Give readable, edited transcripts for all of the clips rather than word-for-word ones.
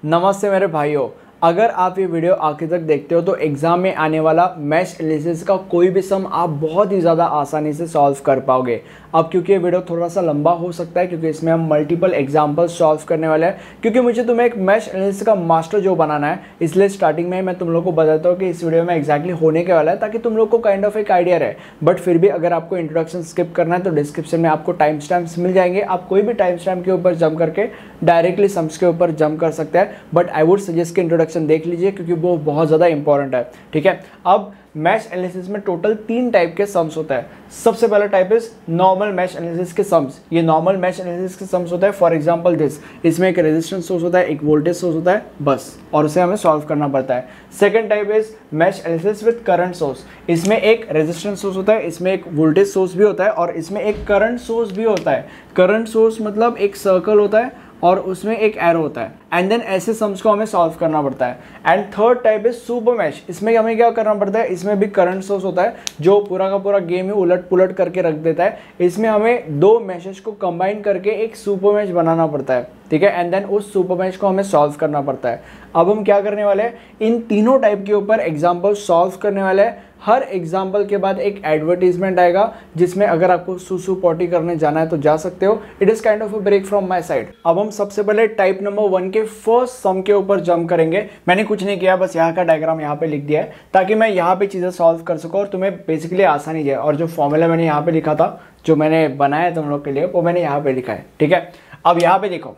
नमस्ते मेरे भाइयों, अगर आप ये वीडियो आखिर तक देखते हो तो एग्जाम में आने वाला मैश एनालिसिस का कोई भी सम आप बहुत ही ज़्यादा आसानी से सॉल्व कर पाओगे। अब क्योंकि ये वीडियो थोड़ा सा लंबा हो सकता है क्योंकि इसमें हम मल्टीपल एग्जांपल्स सॉल्व करने वाले हैं, क्योंकि मुझे तुम्हें एक मैश एनालिसिस का मास्टर जो बनाना है, इसलिए स्टार्टिंग में मैं तुम लोग को बताता हूँ कि इस वीडियो में एक्जैक्टली होने के वाला है ताकि तुम लोग को काइंड ऑफ एक आइडिया रहे। बट फिर भी अगर आपको इंट्रोडक्शन स्किप करना है तो डिस्क्रिप्शन में आपको टाइम स्टैम्प्स मिल जाएंगे, आप कोई भी टाइम स्टैम्प के ऊपर जंप करके डायरेक्टली सम्स के ऊपर जंप कर सकते हैं। बट आई वुड सजेस्ट कि इंट्रोडक्शन देख लीजिए क्योंकि वो बहुत ज़्यादा इंपॉर्टेंट है। ठीक है, अब मैश एनालिसिस में टोटल 3 टाइप के सम्स होता है। सबसे पहला type is normal mesh analysis के सम्स। ये नॉर्मल मैश एनालिसिस के सम्स होता है। फॉर एग्जांपल दिस, इसमें एक रेजिस्टेंस सोर्स होता है, एक वोल्टेज सोर्स होता है बस, और उसे हमें सॉल्व करना पड़ता है। Second type is mesh analysis with current source. इसमें एक रेजिस्टेंस सोर्स होता है, इसमें एक वोल्टेज सोर्स भी होता है और इसमें एक करंट सोर्स भी होता है। करंट सोर्स मतलब एक सर्कल होता है और उसमें एक एरो होता है, एंड देन ऐसे सम्स को हमें सॉल्व करना पड़ता है। And third type is super mesh. इसमें हमें क्या करना पड़ता है, इसमें भी करंट सोर्स होता है जो पूरा का पूरा गेम ही उलट पुलट करके रख देता है। इसमें हमें 2 मैशेस को कंबाइन करके एक सुपर मैश बनाना पड़ता है। ठीक है, एंड देन उस सुपर मैश को हमें सॉल्व करना पड़ता है। अब हम क्या करने वाले हैं, इन तीनों टाइप के ऊपर एग्जाम्पल सॉल्व करने वाले हैं। हर एग्जाम्पल के बाद एक एडवर्टीजमेंट आएगा जिसमें अगर आपको सुसु पॉटी करने जाना है तो जा सकते हो। It is kind of a break from my side. अब हम सबसे पहले टाइप नंबर 1 के फर्स्ट सम के ऊपर जंप करेंगे। मैंने कुछ नहीं किया, बस यहाँ का डायग्राम यहाँ पे लिख दिया है ताकि मैं यहाँ पे चीजें सॉल्व कर सकूँ और तुम्हें बेसिकली आसानी जाए। और जो फॉर्मूला मैंने यहाँ पे लिखा था, जो मैंने बनाया तुम लोग के लिए, वो मैंने यहाँ पे लिखा है। ठीक है, अब यहाँ पे देखो,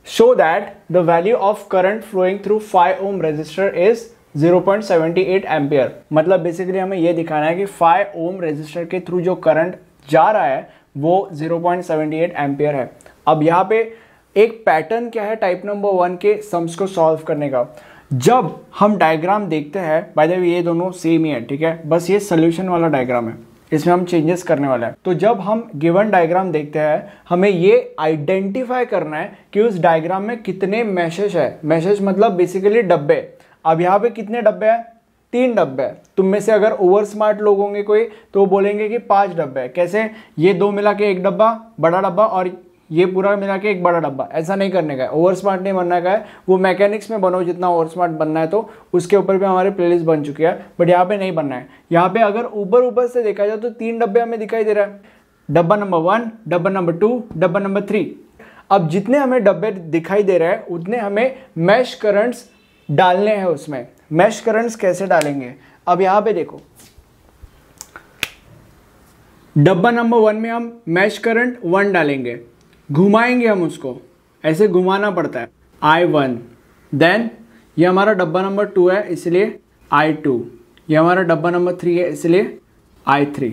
show that the value of current flowing through 5 ohm resistor is 0.78 ampere. मतलब बेसिकली हमें ये दिखाना है कि 5 ओम रेजिस्टर के थ्रू जो करंट जा रहा है वो 0.78 एम्पियर है। अब यहाँ पे एक पैटर्न क्या है टाइप नंबर 1 के सम्स को सॉल्व करने का। जब हम डायग्राम देखते हैं, बाय द वे ये दोनों सेम ही है, ठीक है, बस ये सोल्यूशन वाला डायग्राम है, इसमें हम चेंजेस करने वाला है। तो जब हम गिवन डायग्राम देखते हैं, हमें ये आइडेंटिफाई करना है कि उस डायग्राम में कितने मैशेज है। मैशेज मतलब बेसिकली डब्बे। अब यहाँ पे कितने डब्बे हैं, 3 डब्बे हैं। तुम में से अगर ओवर स्मार्ट लोग होंगे कोई तो वो बोलेंगे कि 5 डब्बे हैं। कैसे, ये 2 मिला के एक डब्बा, बड़ा डब्बा, और ये पूरा मिला के एक बड़ा डब्बा। ऐसा नहीं करने का है, ओवर स्मार्ट नहीं बनने का है। वो मैकेनिक्स में बनो जितना ओवर स्मार्ट बनना है, तो उसके ऊपर भी हमारे प्लेलिस्ट बन चुकी है, बट यहाँ पे नहीं बनना है। यहाँ पे अगर ऊपर से देखा जाए तो 3 डब्बे हमें दिखाई दे रहा है, डब्बा नंबर 1, डब्बा नंबर 2, डब्बा नंबर 3। अब जितने हमें डब्बे दिखाई दे रहे हैं उतने हमें मैश करंट्स डालने हैं उसमें। मैश करंट्स कैसे डालेंगे, अब यहां पे देखो, डब्बा नंबर 1 में हम मैश करंट 1 डालेंगे, घुमाएंगे हम उसको, ऐसे घुमाना पड़ता है, I1। देन ये हमारा डब्बा नंबर 2 है इसलिए I2, ये हमारा डब्बा नंबर 3 है इसलिए I3।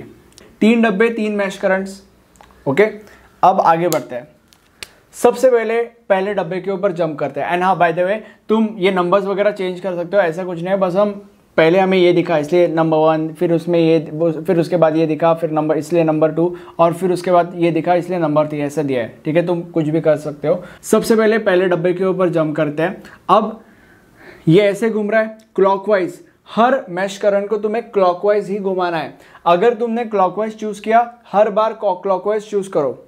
3 डब्बे, 3 मैश करंट्स। ओके, अब आगे बढ़ते हैं। सबसे पहले डब्बे के ऊपर जंप करते हैं। एंड हाँ, बाय द वे, तुम ये नंबर्स वगैरह चेंज कर सकते हो, ऐसा कुछ नहीं है, बस हम पहले हमें ये दिखा इसलिए नंबर 1, फिर उसमें ये, फिर उसके बाद ये दिखा, फिर नंबर इसलिए नंबर 2, और फिर उसके बाद ये दिखा इसलिए नंबर 3, ऐसा दिया है। ठीक है, तुम कुछ भी कर सकते हो। सबसे पहले डब्बे के ऊपर जंप करते हैं। अब ये ऐसे घूम रहा है क्लॉकवाइज। हर मैश करंट को तुम्हें क्लॉकवाइज ही घुमाना है। अगर तुमने क्लॉकवाइज चूज किया, हर बार क्लॉकवाइज चूज करो।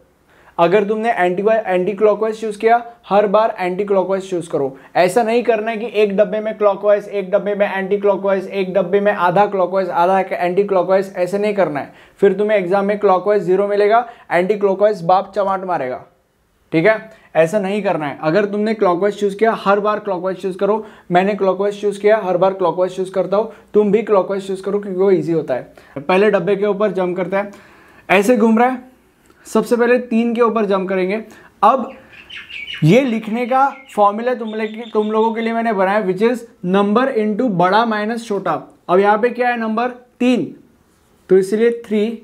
अगर तुमने एंटी क्लॉकवाइज चूज किया, हर बार एंटी क्लॉकवाइज चूज करो। ऐसा नहीं करना है कि एक डब्बे में क्लॉकवाइज, एक डब्बे में एंटी क्लॉकवाइज, एक डब्बे में आधा क्लॉकवाइज आधा एंटी क्लॉकवाइज, ऐसे नहीं करना है। फिर तुम्हें एग्जाम में क्लॉकवाइज 0 मिलेगा, एंटी क्लॉकवाइज बाप चमाट मारेगा। ठीक है, ऐसा नहीं करना है। अगर तुमने क्लॉकवाइज चूज किया, हर बार क्लॉकवाइज चूज करो। मैंने क्लॉकवाइज चूज किया, हर बार क्लॉकवाइज चूज करता हूं, तुम भी क्लॉकवाइज चूज करो क्योंकि वो ईजी होता है। पहले डब्बे के ऊपर जंप करते हैं, ऐसे घूम रहा है। सबसे पहले 3 के ऊपर जंप करेंगे। अब ये लिखने का फॉर्मूला तुम लोगों के लिए मैंने बनाया, विच इज नंबर इनटू बड़ा माइनस छोटा। अब यहाँ पे क्या है, नंबर 3, तो इसलिए 3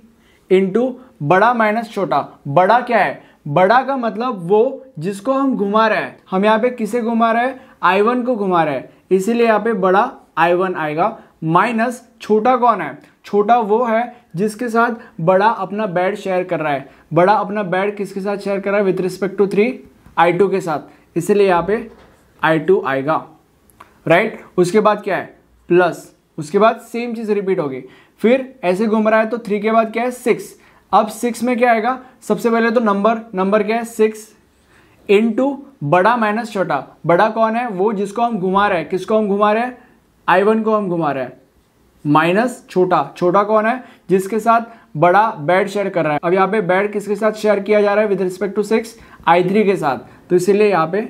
इंटू बड़ा माइनस छोटा। बड़ा क्या है, बड़ा का मतलब वो जिसको हम घुमा रहे हैं। हम यहाँ पे किसे घुमा रहे हैं, I1 को घुमा रहे हैं, इसीलिए यहाँ पे बड़ा I1 आएगा। माइनस छोटा कौन है, छोटा वो है जिसके साथ बड़ा अपना बेड शेयर कर रहा है। बड़ा अपना बेड किसके साथ शेयर कर रहा है, विथ रिस्पेक्ट टू 3, I2 के साथ, इसलिए यहाँ पे I2 आएगा। राइट, उसके बाद क्या है, प्लस, उसके बाद सेम चीज रिपीट होगी। फिर ऐसे घूम रहा है तो 3 के बाद क्या है, 6। अब 6 में क्या आएगा, सबसे पहले तो नंबर क्या है, 6 इनटू बड़ा माइनस छोटा। बड़ा कौन है? वो जिसको हम घुमा रहे हैं। किसको हम घुमा रहे हैं? I1 को हम घुमा रहे हैं। माइनस छोटा। छोटा कौन है? जिसके साथ बड़ा बेड शेयर कर रहा है। अब यहाँ पे बेड किसके साथ शेयर किया जा रहा है? विद रिस्पेक्ट टू 6 I3 के साथ, तो इसीलिए यहाँ पे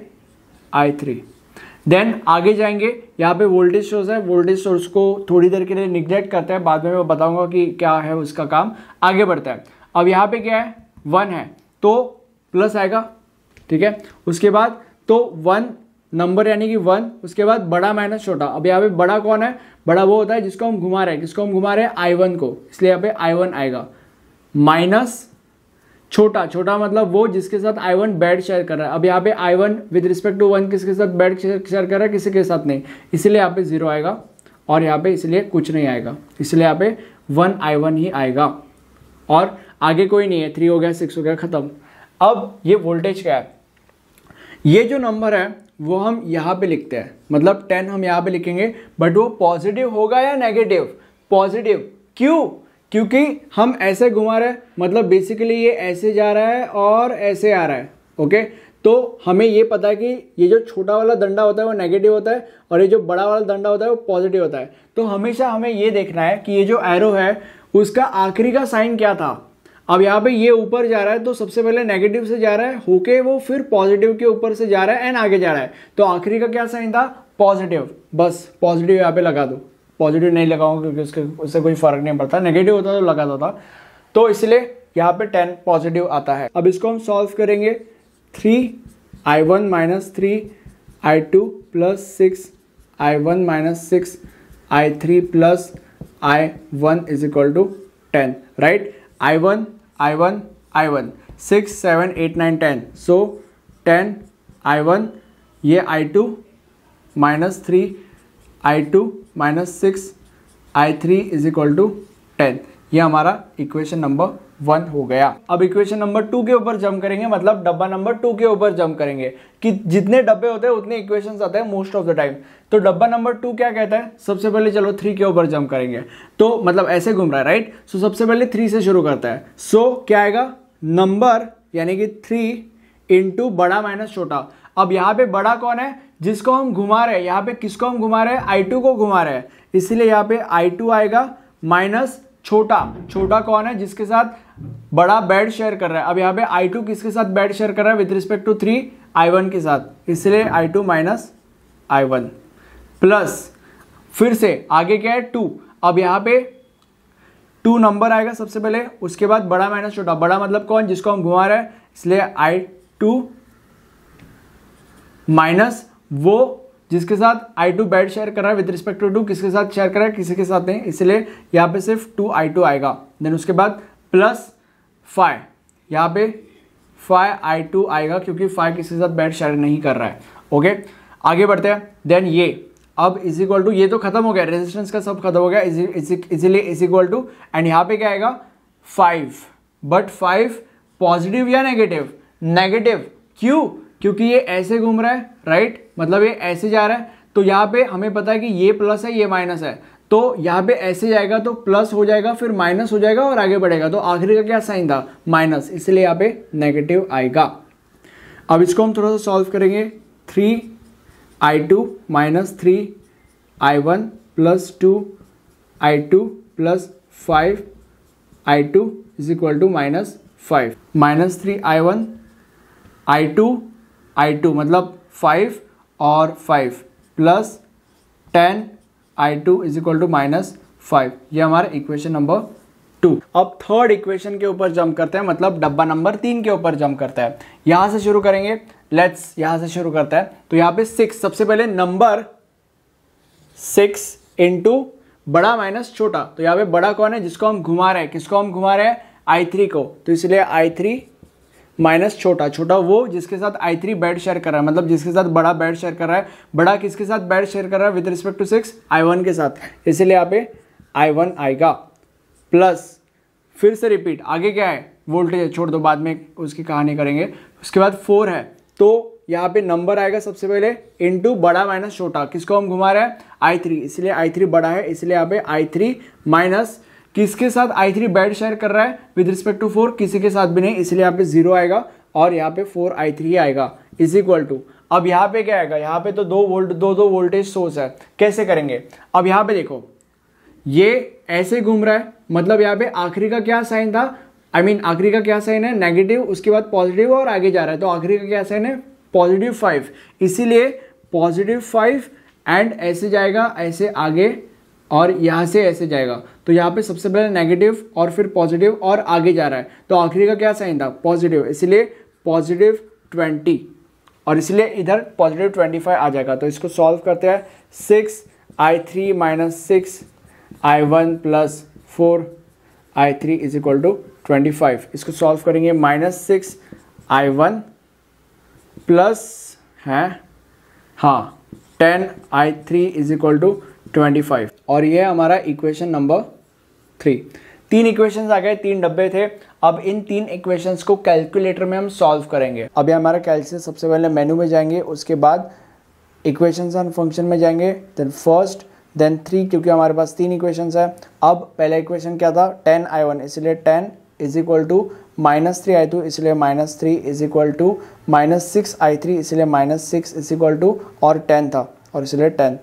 I3। देन आगे जाएंगे, यहाँ पे वोल्टेज सोर्स है। वोल्टेज सोर्स को थोड़ी देर के लिए निग्लेक्ट करते हैं, बाद में मैं बताऊंगा कि क्या है उसका काम। आगे बढ़ता है। अब यहाँ पे क्या है? 1 है तो प्लस आएगा, ठीक है। उसके बाद तो 1 नंबर यानी कि 1, उसके बाद बड़ा माइनस छोटा। अब यहाँ पे बड़ा कौन है? बड़ा वो होता है जिसको हम घुमा रहे हैं। किसको हम घुमा रहे हैं? I1 को, इसलिए यहाँ पे I1 आएगा। माइनस छोटा। छोटा मतलब वो जिसके साथ I1 बेड शेयर कर रहा है। अब यहाँ पे I1 विद रिस्पेक्ट टू 1 किसके साथ बेड शेयर कर रहा है? किसी के साथ नहीं, इसलिए यहाँ पे 0 आएगा और यहाँ पे इसलिए कुछ नहीं आएगा, इसलिए यहाँ पे 1I1 ही आएगा और आगे कोई नहीं है। 3 हो गया, 6 हो गया, खत्म। अब ये वोल्टेज क्या है? ये जो नंबर है वो हम यहाँ पे लिखते हैं, मतलब 10 हम यहाँ पे लिखेंगे, बट वो पॉजिटिव होगा या नेगेटिव? पॉजिटिव। क्यों? क्योंकि हम ऐसे घुमा रहे हैं, मतलब बेसिकली ये ऐसे जा रहा है और ऐसे आ रहा है, ओके। तो हमें ये पता है कि ये जो छोटा वाला डंडा होता है वो नेगेटिव होता है और ये जो बड़ा वाला डंडा होता है वो पॉजिटिव होता है। तो हमेशा हमें ये देखना है कि ये जो एरो है उसका आखिरी का साइन क्या था। अब यहाँ पे ये ऊपर जा रहा है तो सबसे पहले नेगेटिव से जा रहा है होके वो फिर पॉजिटिव के ऊपर से जा रहा है एंड आगे जा रहा है, तो आखिरी का क्या साइन था? पॉजिटिव। बस पॉजिटिव यहाँ पे लगा दो। पॉजिटिव नहीं लगाऊंगा क्योंकि उससे कोई फर्क नहीं पड़ता, नेगेटिव होता तो लगा था, तो इसलिए यहाँ पे 10 पॉजिटिव आता है। अब इसको हम सॉल्व करेंगे। 3I1 minus 3I2 plus 6I1 minus 6I3 plus I1 is equal to 10, right. I1 6 7 8 9 10, so 10I1, ये I2 minus 3I2 minus 6I3 is equal to 10। ये हमारा इक्वेशन नंबर 1 हो गया। अब इक्वेशन नंबर 2 के ऊपर जंप करेंगे, मतलब डब्बा नंबर 2 के ऊपर जंप करेंगे कि जितने डब्बे होते हैं उतने इक्वेशंस आते हैं मोस्ट ऑफ द टाइम। तो डब्बा नंबर 2 क्या कहता है? सबसे पहले चलो 3 के ऊपर जंप करेंगे, तो मतलब ऐसे घूम रहा है, राइट। सो सबसे पहले 3 से शुरू करता है। सो क्या आएगा? नंबर यानी कि 3 इंटू बड़ा माइनस छोटा। अब यहाँ पे बड़ा कौन है? जिसको हम घुमा रहे हैं। यहाँ पे किसको हम घुमा रहे हैं? I2 को घुमा रहे हैं, इसलिए यहाँ पे I2 आएगा माइनस छोटा। छोटा कौन है? जिसके साथ बड़ा बेड शेयर कर रहा है। अब यहाँ पे I2 किसके साथ बेड शेयर कर रहा है? विद रिस्पेक्ट टू 3I1 के साथ, इसलिए I2 माइनस I1 प्लस फिर से आगे क्या है? 2। अब यहाँ पे 2 नंबर आएगा सबसे पहले, उसके बाद बड़ा माइनस छोटा। बड़ा मतलब कौन? जिसको हम घुमा रहे हैं, इसलिए I2 माइनस वो जिसके साथ I2 बेड शेयर कर रहा है विद रिस्पेक्ट टू 2, किसके साथ शेयर कर रहा है? किसी के साथ नहीं, इसलिए यहाँ पे सिर्फ 2I2 आएगा। देन उसके बाद प्लस 5, यहाँ पे 5I2 आएगा क्योंकि 5 किसी के साथ बेड शेयर नहीं कर रहा है, ओके। आगे बढ़ते हैं। देन ये अब इज इक्वल टू, ये तो खत्म हो गया, रेजिस्टेंस का सब खत्म हो गया, इसीलिए इज इक्वल टू, एंड यहाँ पे क्या आएगा? 5। बट 5 पॉजिटिव या नेगेटिव? नेगेटिव। क्यों? क्योंकि ये ऐसे घूम रहा है, राइट, मतलब ये ऐसे जा रहा है। तो यहाँ पे हमें पता है कि ये प्लस है, ये माइनस है, तो यहाँ पे ऐसे जाएगा तो प्लस हो जाएगा, फिर माइनस हो जाएगा और आगे बढ़ेगा, तो आखिरी का क्या साइन था? माइनस, इसलिए यहाँ पे नेगेटिव आएगा। अब इसको हम थोड़ा सा सॉल्व करेंगे। 3I2 minus 3I1 plus 2I2 plus 5I2 is equal to minus 5। Minus 3I1 I2 मतलब 5 और 5 plus 10I2 is equal to minus 5। ये हमारा इक्वेशन नंबर 2। अब थर्ड इक्वेशन के ऊपर जंप करते हैं, मतलब डब्बा नंबर 3 के ऊपर जंप करता है। यहां से शुरू करेंगे, लेट्स यहां से शुरू करता है। तो यहाँ पे 6, सबसे पहले नंबर 6 इंटू बड़ा माइनस छोटा। तो यहाँ पे बड़ा कौन है? जिसको हम घुमा रहे हैं। किसको हम घुमा रहे हैं? I3 को, तो इसलिए I3 माइनस छोटा। छोटा वो जिसके साथ I3 बेड शेयर कर रहा है, मतलब जिसके साथ बड़ा बेड शेयर कर रहा है। बड़ा किसके साथ बेड शेयर कर रहा है? विद रिस्पेक्ट टू 6I1 के साथ, इसलिए यहाँ पे I1 आएगा प्लस फिर से रिपीट। आगे क्या है? वोल्टेज, छोड़ दो, बाद में उसकी कहानी करेंगे। उसके बाद 4 है, तो यहाँ पे नंबर आएगा सबसे पहले इंटू बड़ा माइनस छोटा। किसको हम घुमा रहे हैं? I3, इसलिए I3 बड़ा है, इसलिए यहाँ पे I3 माइनस किसके साथ I3 बेड शेयर कर रहा है? विद रिस्पेक्ट टू 4, किसी के साथ भी नहीं, इसलिए यहाँ पे 0 आएगा और यहाँ पे 4I3 आएगा। इज इक्वल टू, अब यहाँ पे क्या आएगा, यहाँ पे तो दो वोल्टेज सोर्स है, कैसे करेंगे। अब यहाँ पे देखो ये ऐसे घूम रहा है, मतलब यहाँ पे आखिरी का क्या साइन था, आखिरी का क्या साइन है नेगेटिव, उसके बाद पॉजिटिव और आगे जा रहा है, तो आखिरी का क्या साइन है +5, इसीलिए +5 एंड ऐसे जाएगा ऐसे आगे और यहाँ से ऐसे जाएगा, तो यहाँ पे सबसे पहले नेगेटिव और फिर पॉजिटिव और आगे जा रहा है, तो आखिरी का क्या साइन था पॉजिटिव, इसलिए +20 और इसलिए इधर +25 आ जाएगा। तो इसको सॉल्व करते हैं, 6i3 - 6i1 + 4i3 = 25। इसको सॉल्व करेंगे, -6i1 प्लस है 10i3 = 25 और ये हमारा इक्वेशन नंबर 3। 3 इक्वेशंस आ गए, 3 डब्बे थे। अब इन 3 इक्वेशंस को कैलकुलेटर में हम सॉल्व करेंगे। अब ये हमारा कैलकुलेटर, सबसे पहले मेनू में जाएंगे, उसके बाद इक्वेशंस एंड फंक्शन में जाएंगे, देन फर्स्ट देन 3, क्योंकि हमारे पास 3 इक्वेशंस है। अब पहला इक्वेशन क्या था 10i1, इसलिए 10 = -3i2, इसलिए -3 = -6i3, इसलिए -6 = और 10 था और इसलिए 10।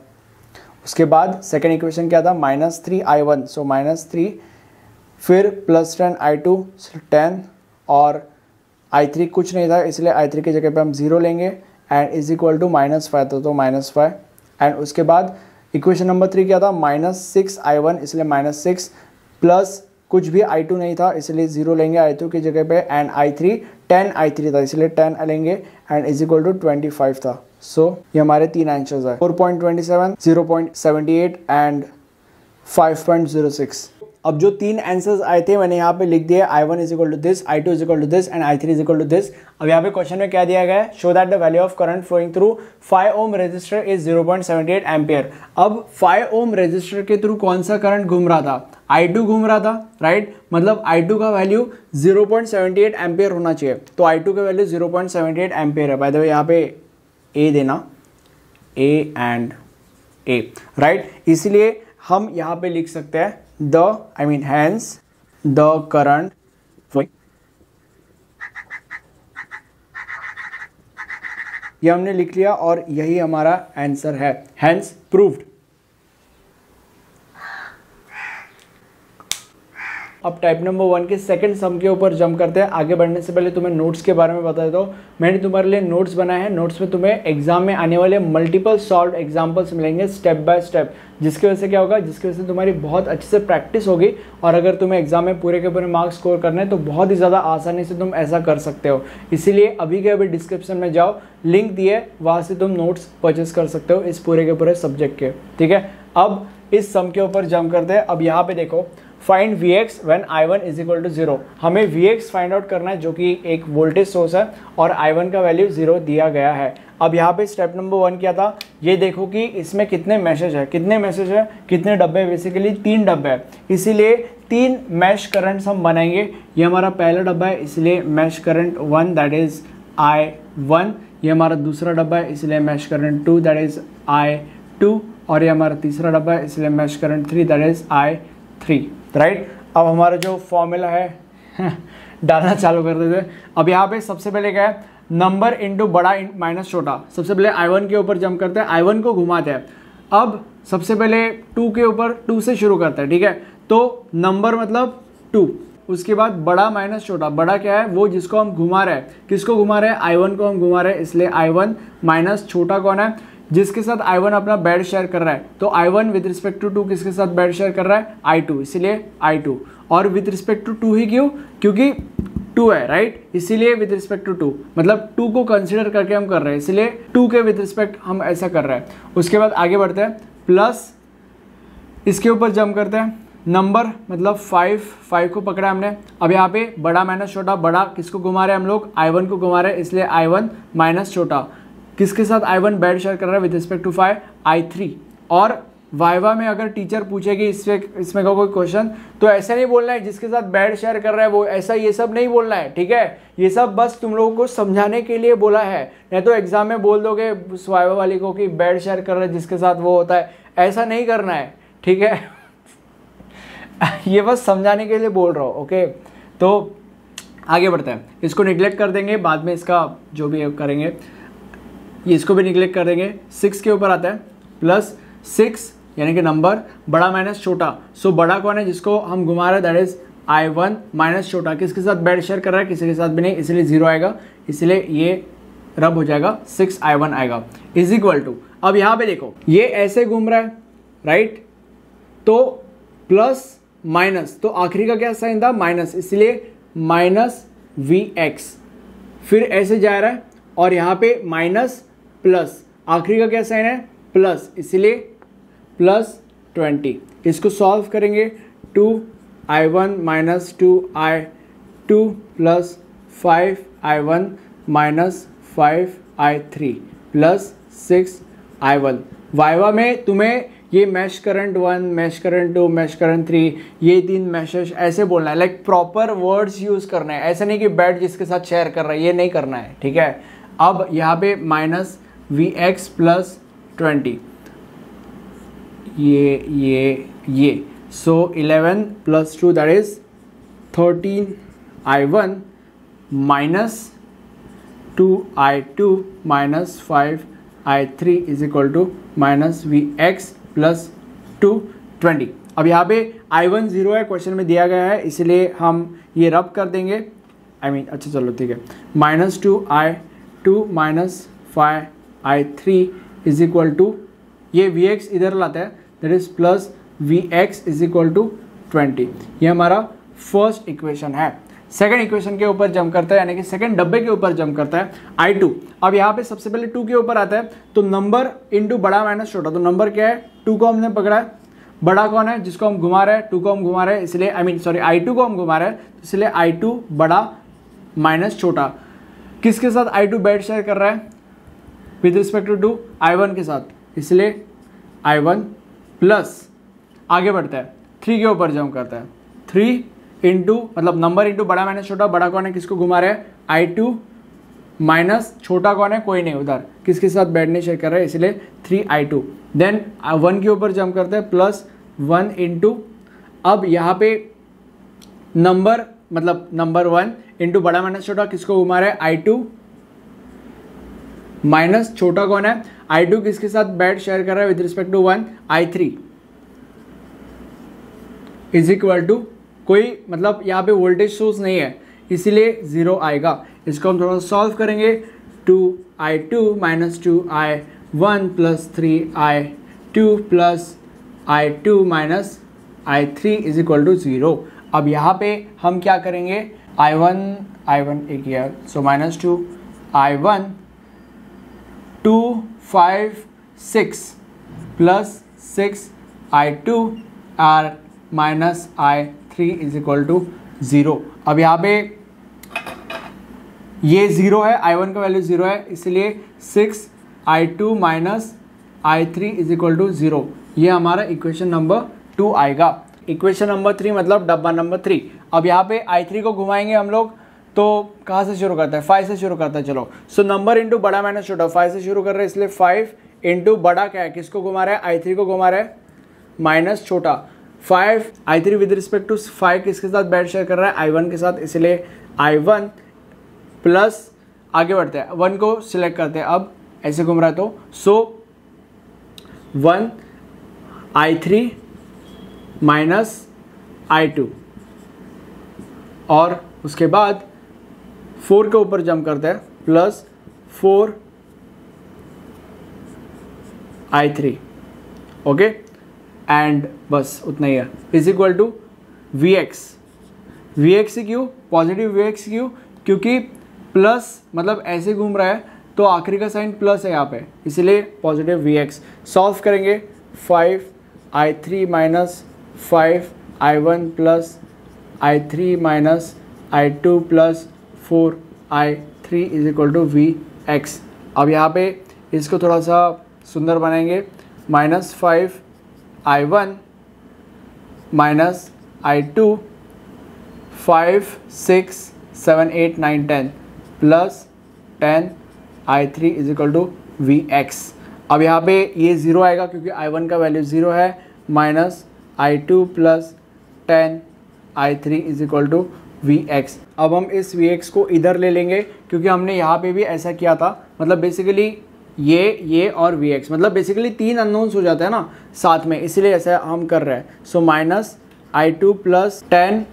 उसके बाद सेकेंड इक्वेशन क्या था -3i1, सो -3, फिर +10i2 10 और i3 कुछ नहीं था, इसलिए i3 की जगह पे हम 0 लेंगे एंड = -5 था, तो -5 एंड उसके बाद इक्वेशन नंबर 3 क्या था -6i1, इसलिए -6 प्लस कुछ भी i2 नहीं था, इसलिए 0 लेंगे i2 की जगह पे एंड i3 10i3 था, इसलिए 10 लेंगे एंड = 25 था। सो ये हमारे 3 आंसर्स है, 4.27, 0.78 एंड 5.06। अब जो 3 आंसर्स आए थे मैंने यहाँ पे लिख दिया, i1 = this, i2 = this and i3 = this. अब यहाँ पे क्वेश्चन में क्या दिया गया है, show that the value of current flowing through 5 ohm resistor is 0.78 ampere. अब 5 ओम रेजिस्टर के थ्रू कौन सा करंट घूम रहा था, i2 घूम रहा था, राइट, मतलब i2 का वैल्यू 0.78 एम्पियर होना चाहिए, तो i2 का वैल्यू 0.78 एम्पियर है। बाय द वे यहाँ पे ए देना, ए एंड ए, राइट, इसलिए हम यहाँ पे लिख सकते हैं hence the current flowing, ये हमने लिख लिया और यही हमारा आंसर है, hence proved। अब टाइप नंबर 1 के सेकंड सम के ऊपर जंप करते हैं। आगे बढ़ने से पहले तुम्हें नोट्स के बारे में बता देता हूँ। मैंने तुम्हारे लिए नोट्स बनाए हैं। नोट्स में तुम्हें एग्जाम में आने वाले मल्टीपल सॉल्व एग्जाम्पल्स मिलेंगे स्टेप बाय स्टेप, जिसकी वजह से क्या होगा, जिसकी वजह से तुम्हारी बहुत अच्छे से प्रैक्टिस होगी और अगर तुम्हें एग्जाम में पूरे के पूरे मार्क्स स्कोर करने हैं तो बहुत ही ज़्यादा आसानी से तुम ऐसा कर सकते हो। इसीलिए अभी के अभी डिस्क्रिप्शन में जाओ, लिंक दिए, वहाँ से तुम नोट्स परचेस कर सकते हो इस पूरे के पूरे सब्जेक्ट के, ठीक है। अब इस सम के ऊपर जंप करते हैं। अब यहाँ पे देखो, फाइंड Vx when I1 = 0। हमें Vx फाइंड आउट करना है जो कि एक वोल्टेज सोर्स है और I1 का वैल्यू 0 दिया गया है। अब यहाँ पे स्टेप नंबर 1 क्या था, ये देखो कि इसमें कितने मैसेज है, कितने डब्बे, बेसिकली 3 डब्बे है, इसीलिए 3 मैश करंट्स हम बनाएंगे। ये हमारा पहला डब्बा है, इसलिए mesh current 1 that is I1। ये हमारा दूसरा डब्बा है, इसलिए mesh current 2 that is I2 और ये हमारा तीसरा डब्बा है, इसलिए mesh current 3 that is I3, right. अब हमारा जो फॉर्मूला है डालना चालू कर देते हैं। अब यहाँ पे सबसे पहले क्या है, नंबर इंटू बड़ा माइनस छोटा। सबसे पहले I1 के ऊपर जंप करते हैं, I1 को घुमाते हैं। अब सबसे पहले 2 के ऊपर 2 से शुरू करते हैं, ठीक है, तो नंबर मतलब 2, उसके बाद बड़ा माइनस छोटा। बड़ा क्या है, वो जिसको हम घुमा रहे हैं, किसको घुमा रहे हैं, I1 को हम घुमा रहे हैं, इसलिए I1 माइनस छोटा कौन है, जिसके साथ I1 अपना बेड शेयर कर रहा है, तो I1 विद रिस्पेक्ट टू 2 किसके साथ बेड शेयर कर रहा है, I2, इसीलिए I2। और विद रिस्पेक्ट टू 2 ही क्यों, क्योंकि 2 है, राइट, इसीलिए विद रिस्पेक्ट टू 2, मतलब 2 को कंसिडर करके हम कर रहे हैं, इसलिए 2 के विद रिस्पेक्ट हम ऐसा कर रहे हैं। उसके बाद आगे बढ़ते हैं, प्लस इसके ऊपर जंप करते हैं, नंबर मतलब 5 को पकड़ा हमने। अब यहाँ पे बड़ा माइनस छोटा, बड़ा किसको घुमा रहे हैं हम लोग, I1 को घुमा रहे हैं, इसलिए I1 माइनस छोटा, किसके साथ I1 बेड शेयर कर रहा है विद रिस्पेक्ट टू 5, I3। और वाइवा में अगर टीचर पूछेगी इसमें का कोई क्वेश्चन, तो ऐसा नहीं बोलना है जिसके साथ बेड शेयर कर रहा है वो, ऐसा ये सब नहीं बोलना है, ठीक है। ये सब बस तुम लोगों को समझाने के लिए बोला है, नहीं तो एग्जाम में बोल दोगे वाइवा वाली को कि बेड शेयर कर रहा है जिसके साथ वो होता है, ऐसा नहीं करना है, ठीक है। ये बस समझाने के लिए बोल रहा हूँ, ओके। तो आगे बढ़ते हैं, इसको निगलेक्ट कर देंगे, बाद में इसका जो भी करेंगे। ये इसको भी निगलेक्ट कर देंगे, 6 के ऊपर आता है प्लस 6 यानी कि नंबर बड़ा माइनस छोटा। सो बड़ा कौन है जिसको हम घुमा रहे हैं, दैट इज I1 माइनस छोटा। किसके साथ बेड शेयर कर रहा है, किसी के साथ भी नहीं, इसलिए 0 आएगा, इसलिए ये रब हो जाएगा, 6I1 आएगा इज इक्वल टू। अब यहाँ पे देखो ये ऐसे घूम रहा है राइट, तो प्लस माइनस, तो आखिरी का क्या साइन था, माइनस, इसलिए माइनस Vx, फिर ऐसे जा रहा है और यहाँ पे माइनस प्लस, आखिरी का क्या साइन है, प्लस, इसलिए प्लस 20। इसको सॉल्व करेंगे, 2I1 minus 2I2 plus 5I1 minus 5I3 plus 6I1। Viva में तुम्हें ये mesh current 1, mesh current 2, mesh current 3, ये 3 मैशेस ऐसे बोलना है, लाइक प्रॉपर वर्ड्स यूज़ करना है, ऐसा नहीं कि बैट जिसके साथ शेयर कर रहा है, ये नहीं करना है, ठीक है। अब यहाँ पे माइनस Vx प्लस 20, ये so 11 plus 2 that is 13I1 minus 2I2 minus 5I3 is equal to minus Vx plus 220। अब यहाँ पे I1 0 है, क्वेश्चन में दिया गया है, इसलिए हम ये रब कर देंगे, अच्छा चलो ठीक है, minus 2I2 minus 5I3 is equal to, ये Vx इधर लाता है, that is plus Vx is equal to 20। ये हमारा फर्स्ट इक्वेशन है। सेकंड इक्वेशन के ऊपर जंप करता है, यानी कि सेकंड डब्बे के ऊपर जंप करता है I2। अब यहाँ पे सबसे पहले 2 के ऊपर आता है, तो नंबर इंटू बड़ा माइनस छोटा, तो नंबर क्या है, 2 को हमने पकड़ा है, बड़ा कौन है जिसको हम घुमा रहे हैं, 2 को हम घुमा रहे हैं, इसलिए I2 को हम घुमा रहे हैं, इसलिए I2 बड़ा माइनस छोटा। किसके साथ I2 बेड शेयर कर रहा है, विद रिस्पेक्ट टू I1 के साथ, इसलिए I1 प्लस, आगे बढ़ता है 3 के ऊपर जंप करता है, 3 इंटू मतलब नंबर इंटू बड़ा माइनस छोटा, बड़ा कौन है किसको घुमा रहे हैं, I2 माइनस छोटा कौन है, कोई नहीं, उधर किसके साथ बेड नहीं शेयर कर रहे हैं, इसलिए 3I2। देन 1 के ऊपर जंप करते हैं, प्लस 1 इंटू, अब यहाँ पे नंबर मतलब नंबर 1 इंटू बड़ा माइनस छोटा किसको घुमा रहे हैं, I2 माइनस छोटा कौन है, I2 किसके साथ बेड शेयर कर रहा है with respect to 1, I3 is equal to, कोई मतलब यहाँ पे वोल्टेज सोर्स नहीं है, इसीलिए 0 आएगा। इसको हम थोड़ा सॉल्व करेंगे, 2I2 minus 2I1 plus 3I2 plus I2 minus I3 is equal to 0। अब यहाँ पे हम क्या करेंगे, I1 एक यार, so minus 2I1 2 5 6 plus 6I2 are minus I3 is equal to 0। अब यहाँ पे ये 0 है, I1 का वैल्यू 0 है, इसलिए 6I2 minus I3 is equal to 0। ये हमारा इक्वेशन नंबर 2 आएगा। इक्वेशन नंबर 3 मतलब डब्बा नंबर 3। अब यहाँ पे I3 को घुमाएंगे हम लोग, तो कहाँ से शुरू करता है, 5 से शुरू करता है। चलो, सो नंबर इंटू बड़ा माइनस छोटा, 5 से शुरू कर रहे हैं, इसलिए 5 इंटू बड़ा क्या है, किसको घुमा रहा है, I3 को घुमा रहा है, माइनस छोटा 5, I3 विद रिस्पेक्ट टू 5 किसके साथ बेड शेयर कर रहा है, I1 के साथ, इसलिए I1 प्लस, आगे बढ़ते हैं, 1 को सिलेक्ट करते हैं, अब ऐसे घूम रहा है तो, सो 1 I3 माइनस I2, और उसके बाद 4 के ऊपर जंप करते हैं, प्लस 4 I3, ओके, एंड बस उतना ही है, इज इक्वल टू Vx क्यों, पॉजिटिव Vx क्यों, क्योंकि प्लस मतलब ऐसे घूम रहा है तो आखिरी का साइन प्लस है यहाँ पे, इसलिए पॉजिटिव Vx। सॉल्व करेंगे, 5I3 minus 5I1 plus I3 minus I2 plus 4I3 is equal to Vx। अब यहाँ पे इसको थोड़ा सा सुंदर बनाएंगे, minus 5I1 minus I2 5 6 7 8 9 10 plus 10I3 is equal to Vx। अब यहाँ पे ये 0 आएगा क्योंकि I1 का वैल्यू 0 है, minus I2 plus 10I3 is equal to Vx। अब हम इस Vx को इधर ले लेंगे क्योंकि हमने यहाँ पे भी ऐसा किया था, मतलब बेसिकली ये और वी एक्स, मतलब बेसिकली 3 अननोन्स हो जाते हैं ना साथ में, इसलिए ऐसा हम कर रहे हैं। So minus I2 plus 10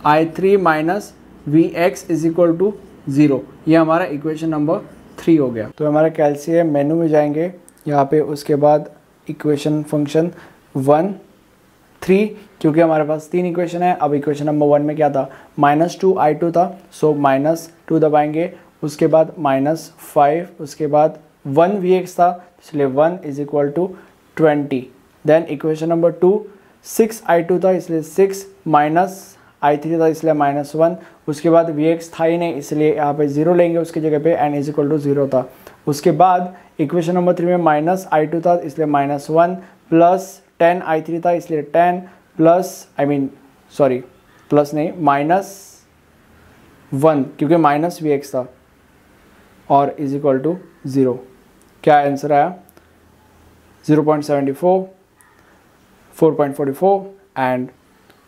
I3 minus V X is equal to 0। ये हमारा इक्वेशन नंबर 3 हो गया। तो हमारा कैल्शियम मेनू में जाएंगे यहाँ पे, उसके बाद इक्वेशन फंक्शन 1 3, क्योंकि हमारे पास 3 इक्वेशन है। अब इक्वेशन नंबर 1 में क्या था, -2 I2 था, सो -2 दबाएंगे, उसके बाद -5, उसके बाद 1 Vx था, इसलिए 1 is equal to 20। Then equation number 2 6 I2 था, इसलिए 6 माइनस I3 था, इसलिए -1, उसके बाद Vx था ही नहीं, इसलिए यहाँ पे 0 लेंगे उसकी जगह पे, n इज इक्वल टू 0 था। उसके बाद इक्वेशन नंबर 3 में -I2 था, इसलिए -1, प्लस 10 I3 था, इसलिए 10, प्लस प्लस नहीं -1, क्योंकि माइनस Vx था, और इज इक्वल टू 0। क्या आंसर आया, 0.74, 4.44 एंड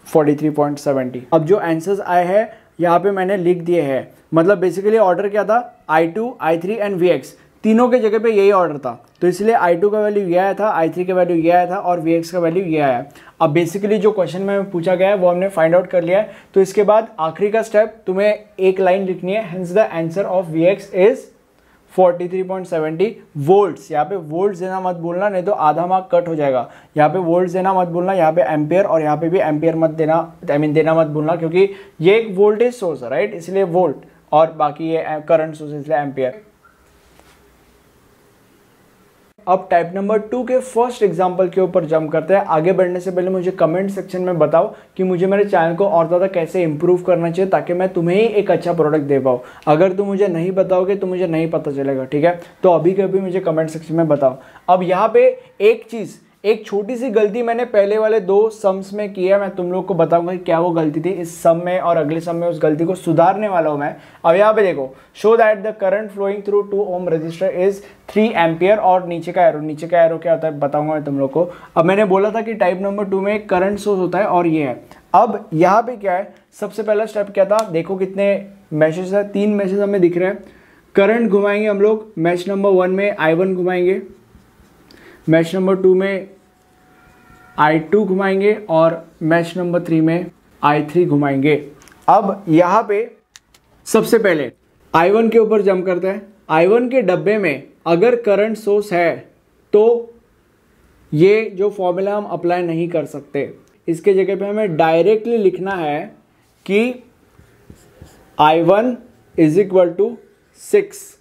43.70। अब जो आंसर्स आए हैं यहाँ पे मैंने लिख दिए हैं, मतलब बेसिकली ऑर्डर क्या था, I2, I3 एंड Vx, तीनों के जगह पे यही ऑर्डर था, तो इसलिए I2 का वैल्यू ये आया था, I3 का वैल्यू ये आया था, और Vx का वैल्यू ये आया। अब बेसिकली जो क्वेश्चन में पूछा गया है वो हमने फाइंड आउट कर लिया है। तो इसके बाद आखिरी का स्टेप, तुम्हें एक लाइन लिखनी है, hence the answer of Vx is 43.70 volts. यहाँ पे वोल्ट्स देना मत भूलना, नहीं तो आधा मार्क कट हो जाएगा। यहाँ पे वोल्ट्स देना मत भूलना, यहाँ पे एम्पियर, और यहाँ पे भी एम्पियर मत देना, देना मत भूलना, क्योंकि ये एक वोल्टेज सोर्स है, राइट, इसलिए वोल्ट, और बाकी ये करंट सोर्स इसलिए एम्पियर। अब टाइप नंबर 2 के फर्स्ट एग्जांपल के ऊपर जंप करते हैं। आगे बढ़ने से पहले मुझे कमेंट सेक्शन में बताओ कि मुझे मेरे चैनल को और ज़्यादा कैसे इंप्रूव करना चाहिए, ताकि मैं तुम्हें ही एक अच्छा प्रोडक्ट दे पाऊँ। अगर तुम मुझे नहीं बताओगे तो मुझे नहीं पता चलेगा, ठीक है। तो अभी के अभी मुझे कमेंट सेक्शन में बताओ। अब यहाँ पे एक छोटी सी गलती मैंने पहले वाले 2 सम्स में की है, मैं तुम लोग को बताऊंगा कि क्या वो गलती थी। इस सम में और अगले सम में उस गलती को सुधारने वाला हूं मैं। अब यहाँ पे देखो, show that the current flowing through 2 ohm resistor is 3 ampere, और नीचे का एरो क्या होता है बताऊंगा मैं तुम लोग को। अब मैंने बोला था कि टाइप नंबर 2 में एक करंट सोर्स होता है, और ये है। अब यहाँ पे क्या है, सबसे पहला स्टेप क्या था, देखो कितने मैसेज है, 3 मैसेज हमें दिख रहे हैं। करंट घुमाएंगे हम लोग, मैच नंबर 1 में I1 घुमाएंगे, मैच नंबर 2 में I2 घुमाएंगे, और मैच नंबर 3 में I3 घुमाएंगे। अब यहाँ पे सबसे पहले I1 के ऊपर जंप करते हैं। I1 के डब्बे में अगर करंट सोर्स है तो ये जो फॉर्मूला हम अप्लाई नहीं कर सकते, इसके जगह पे हमें डायरेक्टली लिखना है कि I1 is equal to 6।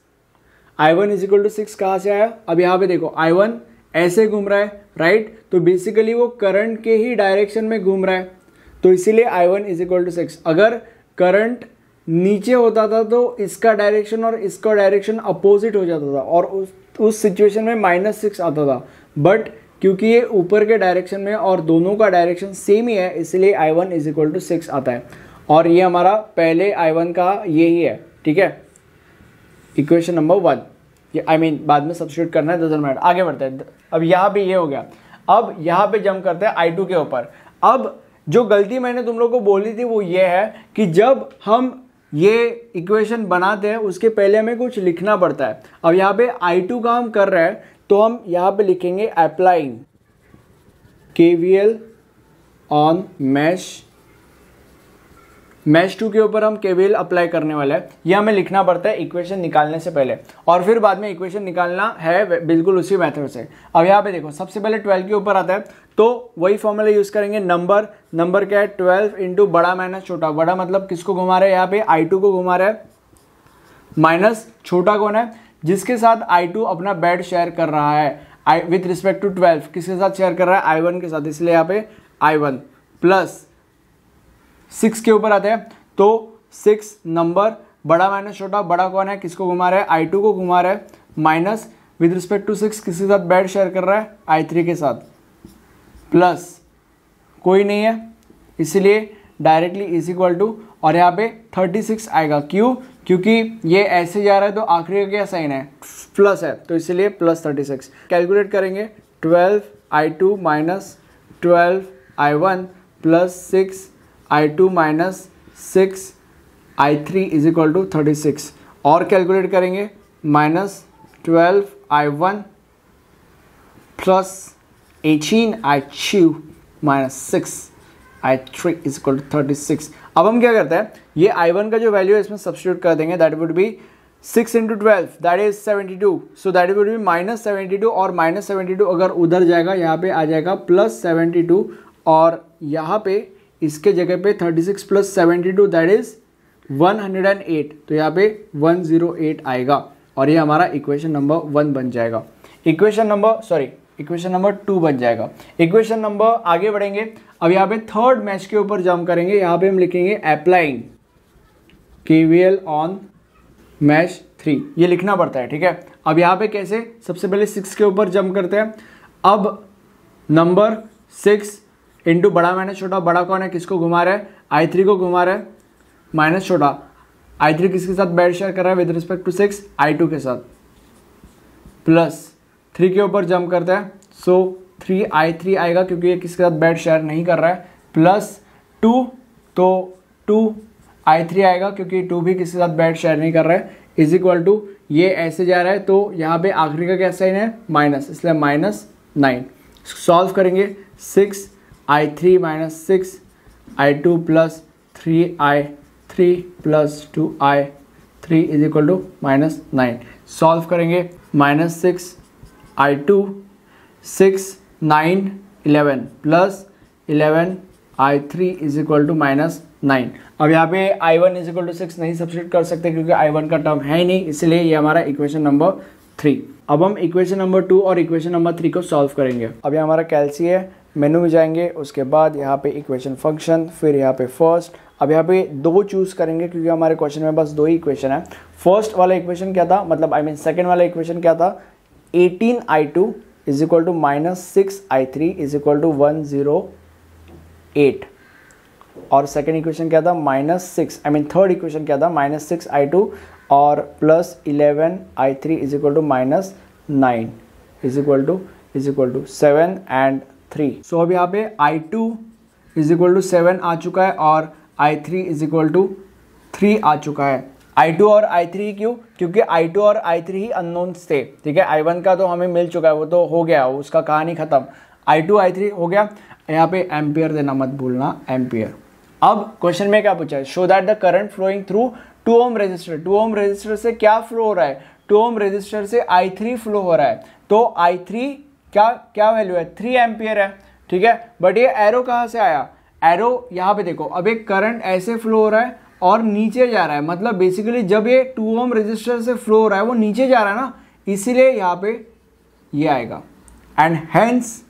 I1 is equal to 6 कहाँ से आया, अब यहाँ पे देखो I1 ऐसे घूम रहा है, राइट, तो बेसिकली वो करंट के ही डायरेक्शन में घूम रहा है, तो इसीलिए I1 इज इक्वल टू 6। अगर करंट नीचे होता था तो इसका डायरेक्शन और इसका डायरेक्शन अपोजिट हो जाता था, और उस सिचुएशन में -6 आता था। बट क्योंकि ये ऊपर के डायरेक्शन में और दोनों का डायरेक्शन सेम ही है, इसलिए I1 इज इक्वल टू 6 आता है। और ये हमारा पहले I1 का यही है, ठीक है, इक्वेशन नंबर 1। बाद में सब्स्टिट्यूट करना है, डजंट मैटर। आगे बढ़ते हैं। अब यहाँ पे ये हो गया। अब यहाँ पे जंप करते हैं I2 के ऊपर। अब जो गलती मैंने तुम लोग को बोली थी वो ये है कि जब हम ये इक्वेशन बनाते हैं उसके पहले हमें कुछ लिखना पड़ता है। अब यहाँ पे I2 का हम कर रहे हैं, तो हम यहाँ पे लिखेंगे अप्लाइंग KVL ऑन मैश 2 के ऊपर हम KVL अप्लाई करने वाले हैं। यह हमें लिखना पड़ता है इक्वेशन निकालने से पहले, और फिर बाद में इक्वेशन निकालना है बिल्कुल उसी मेथड से। अब यहाँ पे देखो, सबसे पहले 12 के ऊपर आता है, तो वही फॉर्मूला यूज करेंगे। नंबर क्या है, 12 इंटू बड़ा माइनस छोटा। बड़ा मतलब किसको घुमा रहे हैं, यहाँ पे I2 को घुमा रहा है, माइनस छोटा कौन है, जिसके साथ I2 अपना बेड शेयर कर रहा है विथ रिस्पेक्ट टू 12, किसके साथ शेयर कर रहा है, I1 के साथ, इसलिए यहाँ पे I1 प्लस 6 के ऊपर आते हैं, तो 6 नंबर बड़ा माइनस छोटा। बड़ा कौन है, किसको घुमा रहा है, I2 को घुमा रहा है, माइनस विद रिस्पेक्ट टू 6 किसके साथ बेड शेयर कर रहा है, I3 के साथ, प्लस कोई नहीं है इसलिए डायरेक्टली इज इक्वल टू, और यहाँ पे 36 आएगा। क्यों, क्योंकि ये ऐसे जा रहा है तो आखिरी का क्या साइन है, प्लस है, तो इसलिए प्लस 36। कैलकुलेट करेंगे, 12 I2 minus 12 I1 plus 6 I2 minus 6 I3 is equal to 36, और कैलकुलेट करेंगे, -12 I1 plus 18I2 minus 6I3 is equal to 36। अब हम क्या करते हैं, ये I1 का जो वैल्यू है इसमें सब्स्टिट्यूट कर देंगे, that would be 6 into 12 that is 72, so that would be minus 72, और माइनस 72 अगर उधर जाएगा यहाँ पे आ जाएगा प्लस 72, और यहाँ पे इसके जगह पे 36 प्लस 72 दैट इज 108, तो यहाँ पे 108 आएगा, और ये हमारा इक्वेशन नंबर 1 बन जाएगा। इक्वेशन नंबर 2 बन जाएगा। इक्वेशन नंबर आगे बढ़ेंगे, अब यहाँ पे थर्ड मैश के ऊपर जंप करेंगे, यहाँ पे हम लिखेंगे अप्लाइंग KVL ऑन मैश 3, ये लिखना पड़ता है, ठीक है। अब यहाँ पे कैसे, सबसे पहले 6 के ऊपर जंप करते हैं। अब नंबर 6 इंटू बड़ा माइनस छोटा, बड़ा कौन है, किसको घुमा रहा है, I3 को घुमा रहा है, माइनस छोटा I3 किसके साथ बैड शेयर कर रहा है विद रिस्पेक्ट टू 6, I2 के साथ, प्लस 3 के ऊपर जंप करता है, सो 3I3 आएगा क्योंकि ये किसके साथ बैड शेयर नहीं कर रहा है, प्लस 2, तो 2I3 आएगा क्योंकि 2 भी किसके साथ बैड शेयर नहीं कर रहा है, इज इक्वल टू ये ऐसे जा रहा है, तो यहाँ पे आखिरी का क्या साइन है, माइनस, इसलिए -9। सॉल्व करेंगे, 6I3 minus 6I2 plus 3I3 plus 2I3 is equal to -9। Solve करेंगे, -6I2 6 9 11 plus 11I3 is equal to -9। अब यहाँ पे I1 इज इक्वल टू 6 नहीं सब्स्टिट्यूट कर सकते क्योंकि I1 का टर्म है ही नहीं, इसलिए ये हमारा इक्वेशन नंबर 3। अब हम इक्वेशन नंबर 2 और इक्वेशन नंबर 3 को सॉल्व करेंगे। अब ये हमारा कैल्सी है, मेनू में जाएंगे, उसके बाद यहाँ पे इक्वेशन फंक्शन, फिर यहाँ पे फर्स्ट। अब यहाँ पे 2 चूज़ करेंगे क्योंकि हमारे क्वेश्चन में बस 2 ही इक्वेशन है। फर्स्ट वाला इक्वेशन क्या था, मतलब सेकंड वाला इक्वेशन क्या था, 18I2 is equal to -6I3 is equal to 108, और सेकेंड इक्वेशन क्या था, थर्ड इक्वेशन क्या था, -6I2 और plus 11I3 is equal to -9 is equal to 7 and 3। So अब यहाँ पे I2 इज इक्वल टू 7 आ चुका है और I3 इज इक्वल टू 3 आ चुका है। I2 और I3 क्यों, क्योंकि I2 और I3 ही अननोन्स थे, ठीक है। I1 का तो हमें मिल चुका है, वो तो हो गया, उसका कहानी खत्म। I2 I3 हो गया, यहाँ पे एम्पियर देना मत भूलना, एम्पियर। अब क्वेश्चन में क्या पूछा है, show that the current flowing through 2 ohm resistor, 2 ohm resistor से क्या फ्लो हो रहा है, 2 ओम रेजिस्टर से I3 फ्लो हो रहा है, तो I3 क्या वैल्यू है, 3 एम्पियर है, ठीक है। बट ये एरो कहाँ से आया, एरो यहाँ पे देखो, अब एक करंट ऐसे फ्लो हो रहा है और नीचे जा रहा है, मतलब बेसिकली जब ये 2 ओम रेजिस्टर से फ्लो हो रहा है वो नीचे जा रहा है ना, इसीलिए यहाँ पे ये आएगा, एंड हेंस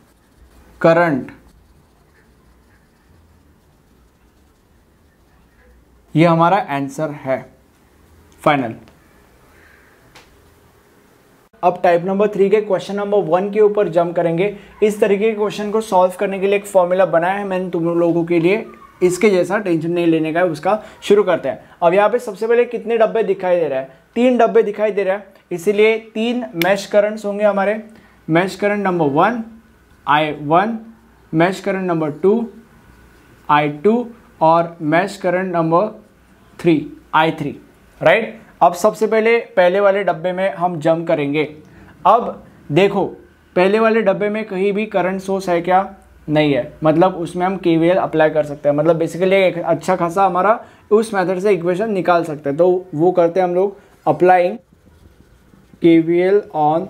करंट, ये हमारा आंसर है फाइनल। अब टाइप नंबर 3 के क्वेश्चन नंबर 1 के ऊपर जंप करेंगे। इस तरीके के क्वेश्चन को सॉल्व करने के लिए एक फॉर्मूला बनाया है मैंने तुम लोगों के लिए, इसके जैसा टेंशन नहीं लेने का है, उसका शुरू करते हैं। अब यहाँ पे सबसे पहले कितने डब्बे दिखाई दे रहा है, 3 डब्बे दिखाई दे रहा है, इसीलिए 3 मैश करंट्स होंगे हमारे। Mesh current number 1 I1, mesh current number 2 I2 और mesh current number 3 I3, right. अब सबसे पहले वाले डब्बे में हम जंप करेंगे। अब देखो पहले वाले डब्बे में कहीं भी करंट सोर्स है क्या, नहीं है, मतलब उसमें हम KVL अप्लाई कर सकते हैं, मतलब बेसिकली एक अच्छा खासा हमारा उस मेथड से इक्वेशन निकाल सकते हैं। तो वो करते हैं हम लोग, अप्लाइंग KVL ऑन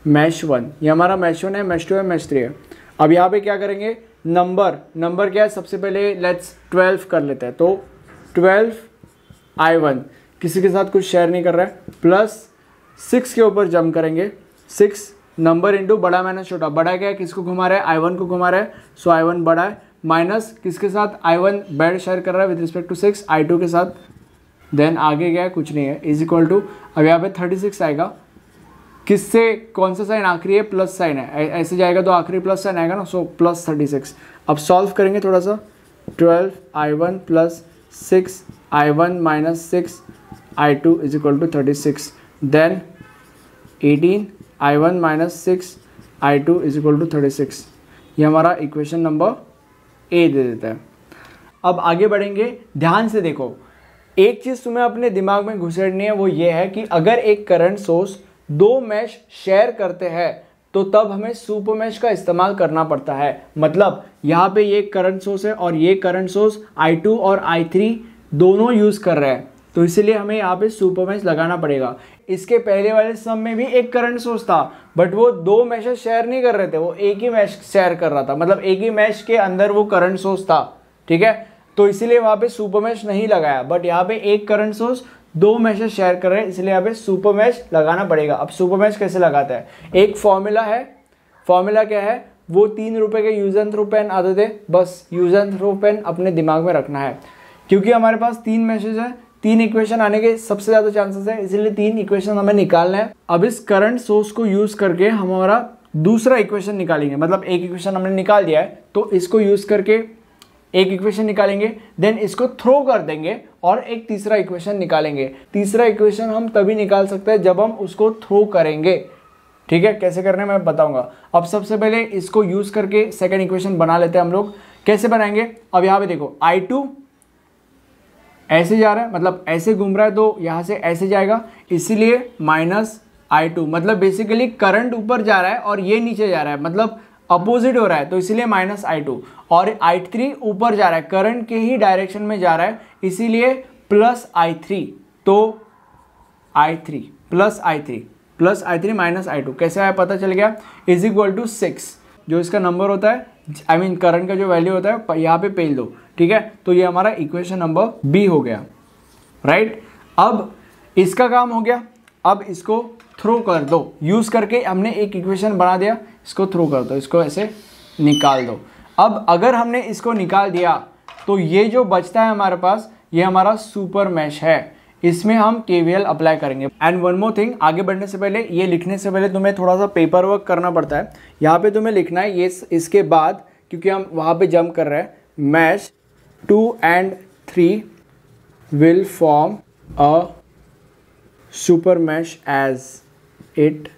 मैश 1, ये हमारा मैश 1 है, मैश 2 है, मैश 3 है। अब यहाँ पे क्या करेंगे, नंबर क्या है, सबसे पहले लेट्स 12 कर लेते हैं, तो 12 I1 किसी के साथ कुछ शेयर नहीं कर रहा है, प्लस 6 के ऊपर जंप करेंगे, 6 नंबर इंटू बड़ा माइनस छोटा, बड़ा क्या है, किसको घुमा रहा है, I1 को घुमा रहा है, सो I1 बड़ा है, माइनस किसके साथ, I1 बैड शेयर कर रहा है विद रिस्पेक्ट टू 6 I2 के साथ, देन आगे क्या है, कुछ नहीं है, इज इक्वल टू, अब यहाँ पे 36 आएगा, किससे कौन सा साइन आखिरी है, प्लस साइन है, ऐसे जाएगा तो आखिरी प्लस साइन आएगा ना, सो प्लस 36। अब सॉल्व करेंगे थोड़ा सा, 12 I1 plus 6 I1 minus 6 I2 is equal to 36, then 18 I1 minus 6 I2 is equal to 36, ये हमारा इक्वेशन नंबर ए दे देता है। अब आगे बढ़ेंगे, ध्यान से देखो, एक चीज़ तुम्हें अपने दिमाग में घुसेड़नी है, वो ये है कि अगर एक करंट सोर्स दो मैश शेयर करते हैं तो तब हमें सुपर मैश का इस्तेमाल करना पड़ता है। मतलब यहाँ पे ये करंट सोर्स है और ये करंट सोर्स I2 और I3 दोनों यूज़ कर रहे हैं, तो इसलिए हमें यहाँ पे सुपर मैश लगाना पड़ेगा। इसके पहले वाले सम में भी एक करंट सोर्स था, बट वो दो मैशेस शेयर नहीं कर रहे थे, वो एक ही मैश शेयर कर रहा था, मतलब एक ही मैश के अंदर वो करंट सोर्स था, ठीक है। तो इसीलिए वहाँ पे सुपर मैश नहीं लगाया, बट यहाँ पे एक करंट सोर्स दो मैशेस शेयर कर रहे हैं, इसलिए यहाँ पे सुपर मैश लगाना पड़ेगा। अब सुपर मैश कैसे लगाते हैं, एक फॉर्मूला है। फॉर्मूला क्या है, वो 3 रुपए के यूज एंड थ्रो पेन आते थे, बस यूज एंड थ्रो पेन अपने दिमाग में रखना है, क्योंकि हमारे पास 3 मैशेज है, 3 इक्वेशन आने के सबसे ज़्यादा चांसेस है, इसलिए 3 इक्वेशन हमें निकालना है। अब इस करंट सोर्स को यूज़ करके हमारा दूसरा इक्वेशन निकालेंगे, मतलब एक इक्वेशन हमने निकाल दिया है तो इसको यूज़ करके एक इक्वेशन निकालेंगे, देन इसको थ्रो कर देंगे और एक तीसरा इक्वेशन निकालेंगे। तीसरा इक्वेशन हम तभी निकाल सकते हैं जब हम उसको थ्रो करेंगे, ठीक है। कैसे करने मैं बताऊंगा। अब सबसे पहले इसको यूज़ करके सेकेंड इक्वेशन बना लेते हैं हम लोग। कैसे बनाएंगे, अब यहाँ पे देखो I2 ऐसे जा रहा है, मतलब ऐसे घूम रहा है, तो यहाँ से ऐसे जाएगा, इसीलिए -I2, मतलब बेसिकली करंट ऊपर जा रहा है और ये नीचे जा रहा है, मतलब अपोजिट हो रहा है, तो इसीलिए -I2। और I3 ऊपर जा रहा है, करंट के ही डायरेक्शन में जा रहा है, इसीलिए +I3। तो I3 +I3 -I2 कैसे आया पता चल गया, = 6। जो इसका नंबर होता है, आई मीन करंट का जो वैल्यू होता है, यहाँ पे पेल दो, ठीक है। तो ये हमारा इक्वेशन नंबर बी हो गया, राइट। अब इसका काम हो गया, अब इसको थ्रो कर दो। यूज़ करके हमने एक इक्वेशन बना दिया, इसको थ्रो कर दो, इसको ऐसे निकाल दो। अब अगर हमने इसको निकाल दिया तो ये जो बचता है हमारे पास, ये हमारा सुपर मैश है, इसमें हम KVL अप्लाई करेंगे। एंड वन मोर थिंग, आगे बढ़ने से पहले, ये लिखने से पहले तुम्हें थोड़ा सा पेपर वर्क करना पड़ता है। यहाँ पे तुम्हें लिखना है ये, इसके बाद, क्योंकि हम वहाँ पे जंप कर रहे हैं, mash 2 and 3 will form a super mesh as it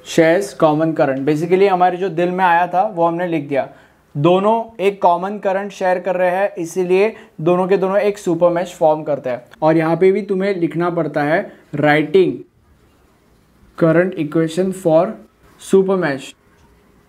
shares common current। Basically हमारे जो दिल में आया था वो हमने लिख दिया, दोनों एक कॉमन करंट शेयर कर रहे हैं, इसीलिए दोनों के दोनों एक सुपर मैश फॉर्म करते हैं। और यहाँ पे भी तुम्हें लिखना पड़ता है writing current equation for super mesh,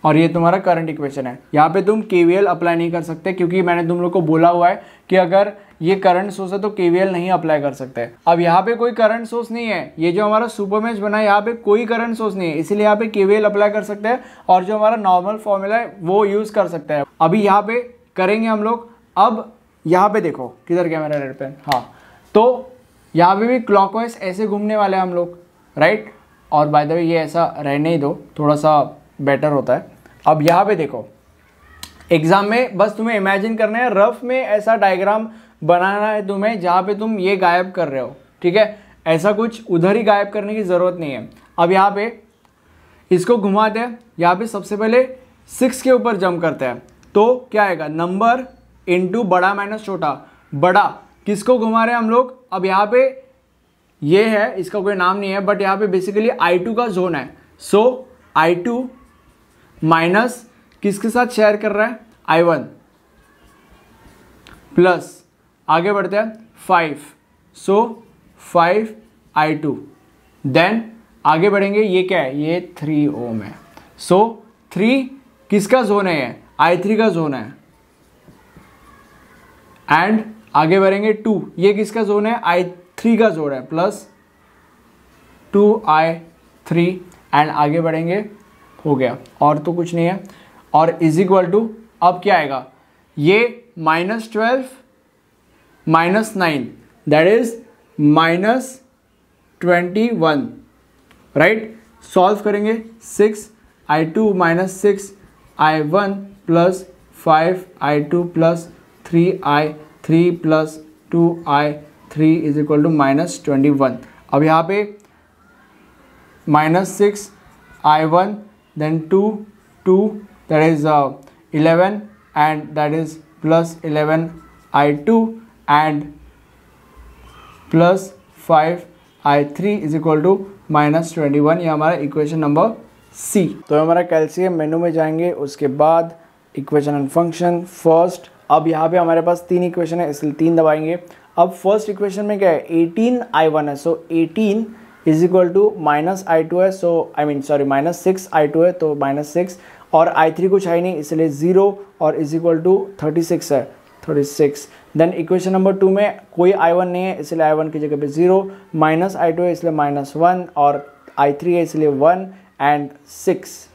और ये तुम्हारा करंट इक्वेशन है। यहाँ पे तुम KVL अप्लाई नहीं कर सकते, क्योंकि मैंने तुम लोग को बोला हुआ है कि अगर ये करंट सोर्स है तो KVL नहीं अप्लाई कर सकते। अब यहाँ पे कोई करंट सोर्स नहीं है, ये जो हमारा सुपर मैश बना है यहाँ पे कोई करंट सोर्स नहीं है, इसीलिए यहाँ पे KVL अप्लाई कर सकते हैं, और जो हमारा नॉर्मल फॉर्मूला है वो यूज़ कर सकते हैं। अभी यहाँ पे करेंगे हम लोग। अब यहाँ पे देखो, किधर गया मेरा रेड पेन, हाँ, तो यहाँ पे भी क्लॉकवाइज ऐसे घूमने वाले हैं हम लोग, राइट। और बाय द वे ये ऐसा रहने ही दो, थोड़ा सा बेटर होता है। अब यहाँ पे देखो, एग्जाम में बस तुम्हें इमेजिन करना है, रफ में ऐसा डायग्राम बनाना है तुम्हें जहाँ पे तुम ये गायब कर रहे हो, ठीक है। ऐसा कुछ उधर ही गायब करने की ज़रूरत नहीं है। अब यहाँ पे इसको घुमाते हैं, यहाँ पे सबसे पहले 6 के ऊपर जंप करते हैं, तो क्या आएगा, नंबर इंटू बड़ा माइनस छोटा। बड़ा किसको घुमा रहे हैं हम लोग, अब यहाँ पे ये है, इसका कोई नाम नहीं है, बट यहाँ पे बेसिकली I2 का जोन है, सो I2 माइनस किसके साथ शेयर कर रहा है, I1, प्लस आगे बढ़ते हैं 5, सो 5I2, देन आगे बढ़ेंगे, ये क्या है, ये 3 ओम है, सो 3 किसका जोन है, ये I3 का जोन है। एंड आगे बढ़ेंगे 2, ये किसका जोन है, I3 का जोन है, प्लस 2I3, एंड आगे बढ़ेंगे, हो गया, और तो कुछ नहीं है। और इज इक्वल टू, अब क्या आएगा, ये -12 -9, दैट इज -21, राइट। सॉल्व करेंगे, 6I2 - 6I1 plus 5I2 plus 3I3 plus 2I3 is equal to -21। अब यहाँ पे -6I1, then 2 that is 11, and that is plus 11I2 and plus 5I3 is equal to -21। ये हमारा इक्वेशन नंबर सी। तो हमारा calcium मेनू में जाएंगे, उसके बाद इक्वेशन एंड फंक्शन फर्स्ट। अब यहाँ पे हमारे पास 3 इक्वेशन है, इसलिए 3 दबाएंगे। अब फर्स्ट इक्वेशन में क्या है, 18i1 है, सो 18 इज इक्वल टू -i2 है, सो -6i2 है, तो -6, और i3 कुछ है नहीं इसलिए 0 और इज इक्वल टू 36 है, 36। देन इक्वेशन नंबर 2 में कोई i1 नहीं है इसलिए i1 की जगह पे 0, -i2 है इसलिए -1, और i3 है इसलिए 1 एंड 6।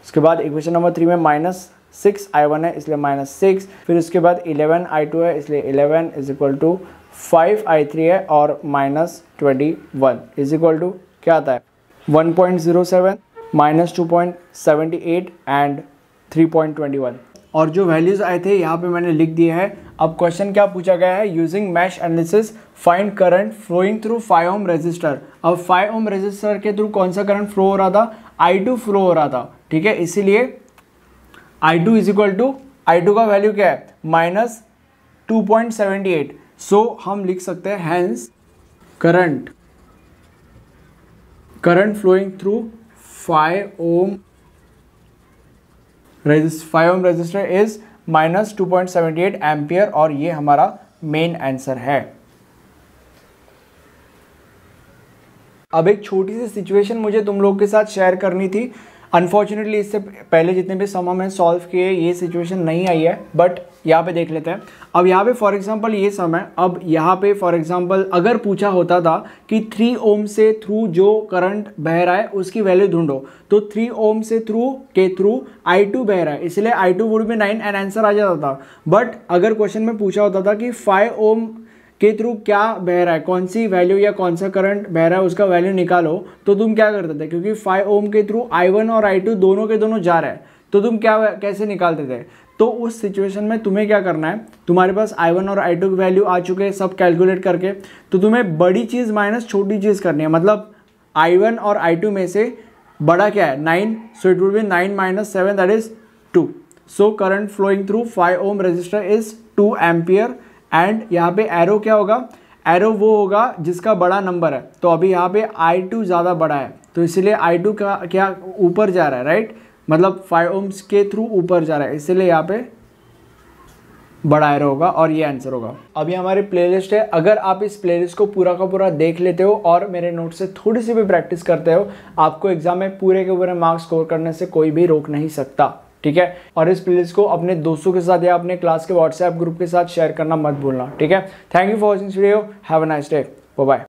उसके बाद इक्वेशन नंबर 3 में -6i1 है इसलिए -6, फिर उसके बाद 11i2 है इसलिए 11 इज इक्वल टू 5i3 है, और -21 इज इक्वल टू क्या आता है, 1.07, -2.78 एंड 3.21। और जो वैल्यूज आए थे यहाँ पे मैंने लिख दिए हैं। अब क्वेश्चन क्या पूछा गया है, using mesh analysis find current flowing through 5 ohm resistor. अब 5 ओम रेजिस्टर के थ्रू कौन सा करंट फ्लो हो रहा था, I2 फ्लो हो रहा था, ठीक है, इसीलिए I2 is equal to, I2 का वैल्यू क्या है, -2.78। सो हम लिख सकते हैं hence current flowing through 5 ohm resistor is -2.78 ampere, और ये हमारा मेन आंसर है। अब एक छोटी सी सिचुएशन मुझे तुम लोग के साथ शेयर करनी थी। अनफॉर्चुनेटली इससे पहले जितने भी सम हमने सॉल्व किए ये सिचुएशन नहीं आई है, बट यहाँ पे देख लेते हैं। अब यहाँ पे फॉर एग्जांपल ये सम है। अब यहाँ पे फॉर एग्जांपल अगर पूछा होता था कि 3 ओम से थ्रू जो करंट बह रहा है उसकी वैल्यू ढूंढो, तो 3 ओम से थ्रू I2 बह रहा है इसलिए I2 would be 9 and answer आ जाता था। बट अगर क्वेश्चन में पूछा होता था कि 5 ओम के थ्रू क्या बह रहा है, कौन सी वैल्यू या कौन सा करंट बह रहा है उसका वैल्यू निकालो, तो तुम क्या करते थे, क्योंकि 5 ओम के थ्रू I1 और I2 दोनों के दोनों जा रहा है, तो तुम कैसे निकालते थे। तो उस सिचुएशन में तुम्हें क्या करना है, तुम्हारे पास I1 और I2 की वैल्यू आ चुके हैं सब कैलकुलेट करके, तो तुम्हें बड़ी चीज़ माइनस छोटी चीज़ करनी है। मतलब I1 और I2 में से बड़ा क्या है, 9, so it will be 9 - 7 that is 2। So current flowing through 5 ohm resistor is 2 ampere. And यहाँ पे एरो क्या होगा, एरो वो होगा जिसका बड़ा नंबर है, तो अभी यहाँ पे I2 ज़्यादा बड़ा है तो इसलिए I2 का क्या ऊपर जा रहा है, राइट, मतलब 5 ओम्स के थ्रू ऊपर जा रहा है, इसलिए यहाँ पे बड़ा एरो होगा और ये आंसर होगा। अभी हमारी प्लेलिस्ट है, अगर आप इस प्लेलिस्ट को पूरा का पूरा देख लेते हो और मेरे नोट से थोड़ी सी भी प्रैक्टिस करते हो, आपको एग्जाम में पूरे के पूरे मार्क्स स्कोर करने से कोई भी रोक नहीं सकता, ठीक है। और इस प्लेलिस्ट को अपने दोस्तों के साथ या अपने क्लास के व्हाट्सएप ग्रुप के साथ शेयर करना मत भूलना, ठीक है। Thank you for watching this video, have a nice day, bye bye.